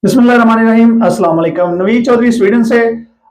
बिस्मिल्लाहिर्रहमानिर्रहीम। अस्सलाम वालेकुम। नवीद चौधरी स्वीडन से।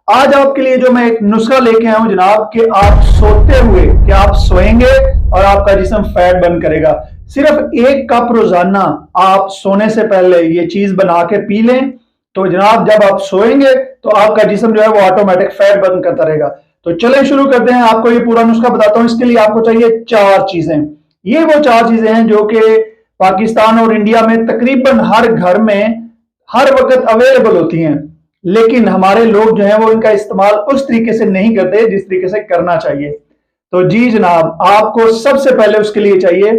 आज आपके लिए जो मैं एक नुस्खा लेके आया हूं जनाब कि आप सोते हुए कि आप सोएंगे और आपका जिस्म फैट बर्न करेगा। सिर्फ 1 कप रोजाना आप सोने से पहले ये चीज बना के पी लें तो जनाब जब आप सोएंगे तो आपका जिस्म जो है वो ऑटोमेटिक फैट बर्न करता रहेगा। तो चलें शुरू करते हैं। आपको ये पूरा नुस्खा बताता हूं। इसके लिए आपको चाहिए 4 चीजें। ये वो 4 चीजें हैं जो कि पाकिस्तान और इंडिया में तकरीबन हर घर में हर वक्त अवेलेबल होती हैं, लेकिन हमारे लोग जो हैं वो इनका इस्तेमाल उस तरीके से नहीं करते जिस तरीके से करना चाहिए। तो जी जनाब, आपको सबसे पहले उसके लिए चाहिए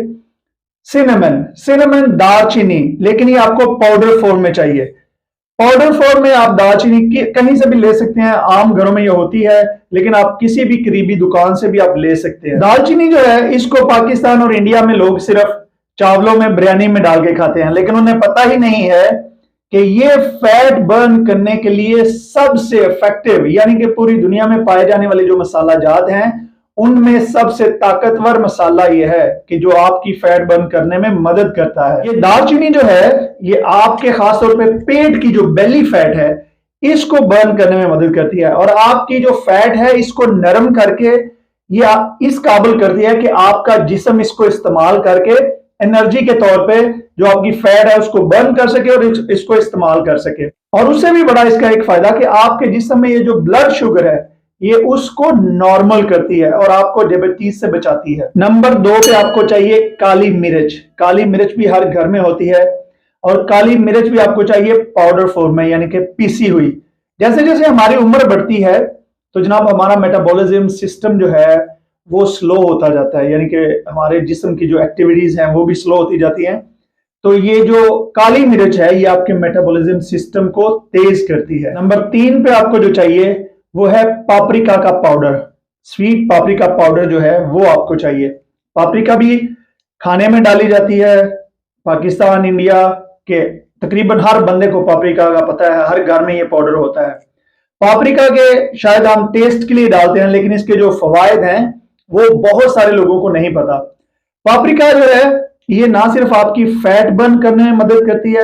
सिनेमन। सिनेमन दालचीनी, लेकिन ये आपको पाउडर फॉर्म में चाहिए। पाउडर फॉर्म में आप दालचीनी कहीं से भी ले सकते हैं, आम घरों में ये होती है, लेकिन आप किसी भी करीबी दुकान से भी आप ले सकते हैं। दालचीनी जो है इसको पाकिस्तान और इंडिया में लोग सिर्फ चावलों में बिरयानी में डाल के खाते हैं, लेकिन उन्हें पता ही नहीं है कि ये फैट बर्न करने के लिए सबसे इफेक्टिव यानी कि पूरी दुनिया में पाए जाने वाले जो मसाला जात हैं उनमें सबसे ताकतवर मसाला ये है कि जो आपकी फैट बर्न करने में मदद करता है। ये दालचीनी जो है ये आपके खासतौर पे पेट की जो बेली फैट है इसको बर्न करने में मदद करती है और आपकी जो फैट है इसको नरम करके ये इस काबिल करती है कि आपका जिस्म इसको इस्तेमाल करके एनर्जी के तौर पे जो आपकी फैट है उसको बर्न कर सके और इसको इस्तेमाल कर सके। और उससे भी बड़ा इसका एक फायदा कि आपके जिस्म में ये जो ब्लड शुगर है ये उसको नॉर्मल करती है और आपको डायबिटीज से बचाती है। नंबर 2 पे आपको चाहिए काली मिर्च। काली मिर्च भी हर घर में होती है और काली मिर्च भी आपको चाहिए पाउडर फॉर्म में यानी कि पीसी हुई। जैसे जैसे हमारी उम्र बढ़ती है तो जनाब हमारा मेटाबॉलिज्म सिस्टम जो है वो स्लो होता जाता है, यानी कि हमारे जिस्म की जो एक्टिविटीज हैं वो भी स्लो होती जाती हैं। तो ये जो काली मिर्च है ये आपके मेटाबॉलिज्म सिस्टम को तेज करती है। नंबर 3 पे आपको जो चाहिए वो है पापरिका का पाउडर। स्वीट पापरिका पाउडर जो है वो आपको चाहिए। पापरिका भी खाने में डाली जाती है। पाकिस्तान इंडिया के तकरीबन हर बंदे को पापरिका का पता है, हर घर में ये पाउडर होता है। पापरिका के शायद हम टेस्ट के लिए डालते हैं, लेकिन इसके जो फवायद हैं वो बहुत सारे लोगों को नहीं पता। पापरिका जो है ये ना सिर्फ आपकी फैट बर्न करने में मदद करती है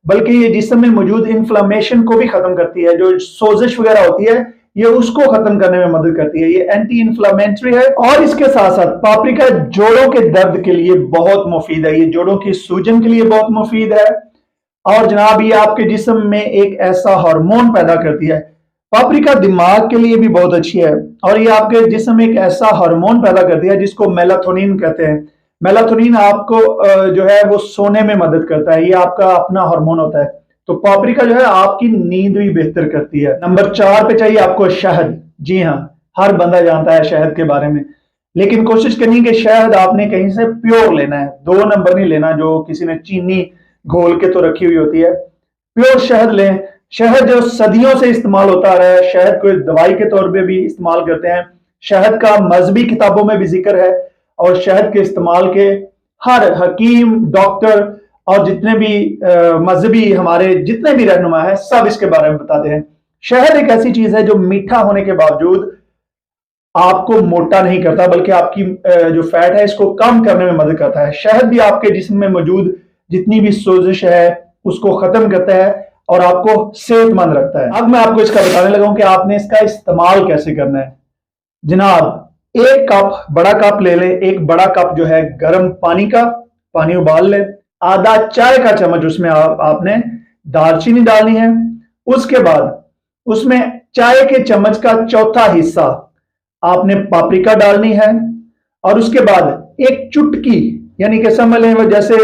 बल्कि ये जिस्म में मौजूद इन्फ्लेमेशन को भी खत्म करती है। जो सोजिश वगैरह होती है ये उसको खत्म करने में मदद करती है। ये एंटी इन्फ्लेमेटरी है और इसके साथ साथ पापरिका जोड़ों के दर्द के लिए बहुत मुफीद है। ये जोड़ों की सूजन के लिए बहुत मुफीद है और जनाब ये आपके जिस्म में एक ऐसा हार्मोन पैदा करती है। पापरिका दिमाग के लिए भी बहुत अच्छी है और ये आपके जिस्म में एक ऐसा हार्मोन पैदा करती है जिसको मेलाटोनिन कहते हैं। मेलाटोनिन आपको जो है वो सोने में मदद करता है। ये आपका अपना हार्मोन होता है। तो पापरिका जो है आपकी नींद भी बेहतर करती है। नंबर 4 पे चाहिए आपको शहद। जी हाँ, हर बंदा जानता है शहद के बारे में, लेकिन कोशिश करनी कि शहद आपने कहीं से प्योर लेना है। 2 नंबर नहीं लेना जो किसी ने चीनी घोल के तो रखी हुई होती है। प्योर शहद लें। शहद जो सदियों से इस्तेमाल होता आ रहा है, शहद को दवाई के तौर पे भी इस्तेमाल करते हैं। शहद का मजहबी किताबों में भी जिक्र है और शहद के इस्तेमाल के हर हकीम, डॉक्टर और जितने भी मजहबी हमारे जितने भी रहनुमा है सब इसके बारे में बताते हैं। शहद एक ऐसी चीज है जो मीठा होने के बावजूद आपको मोटा नहीं करता बल्कि आपकी जो फैट है इसको कम करने में मदद करता है। शहद भी आपके जिस्म में मौजूद जितनी भी सोजिश है उसको खत्म करता है और आपको सेहतमंद रखता है। अब मैं आपको इसका बताने लगा हूं कि आपने इसका इस्तेमाल कैसे करना है। जनाब 1 कप बड़ा कप ले ले। एक बड़ा कप जो है गर्म पानी का, पानी उबाल ले। आधा चाय का चम्मच उसमें आपने दालचीनी डालनी है। उसके बाद उसमें चाय के चम्मच का चौथा हिस्सा आपने पापरिका डालनी है और उसके बाद एक चुटकी यानी कि समझ लें जैसे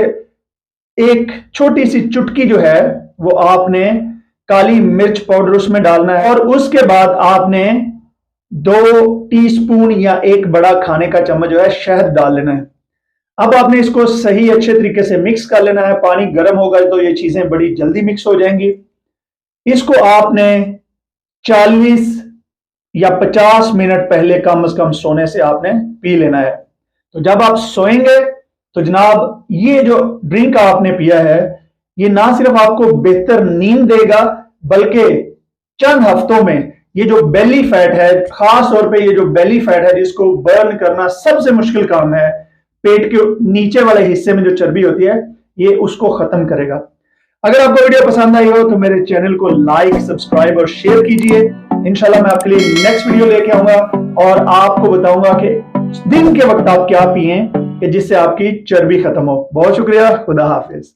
एक छोटी सी चुटकी जो है वो आपने काली मिर्च पाउडर उसमें डालना है और उसके बाद आपने 2 टीस्पून या 1 बड़ा खाने का चम्मच जो है शहद डाल लेना है। अब आपने इसको सही अच्छे तरीके से मिक्स कर लेना है। पानी गर्म होगा तो ये चीजें बड़ी जल्दी मिक्स हो जाएंगी। इसको आपने 40 या 50 मिनट पहले कम से कम सोने से आपने पी लेना है। तो जब आप सोएंगे तो जनाब ये जो ड्रिंक आपने पिया है ये ना सिर्फ आपको बेहतर नींद देगा बल्कि चंद हफ्तों में ये जो बेली फैट है, खास तौर पे ये जो बेली फैट है जिसको बर्न करना सबसे मुश्किल काम है, पेट के नीचे वाले हिस्से में जो चर्बी होती है ये उसको खत्म करेगा। अगर आपको वीडियो पसंद आई हो तो मेरे चैनल को लाइक, सब्सक्राइब और शेयर कीजिए। इंशाल्लाह मैं आपके लिए नेक्स्ट वीडियो लेके आऊंगा और आपको बताऊंगा कि दिन के वक्त आप क्या पिएं कि जिससे आपकी चर्बी खत्म हो। बहुत शुक्रिया, खुदा हाफिज।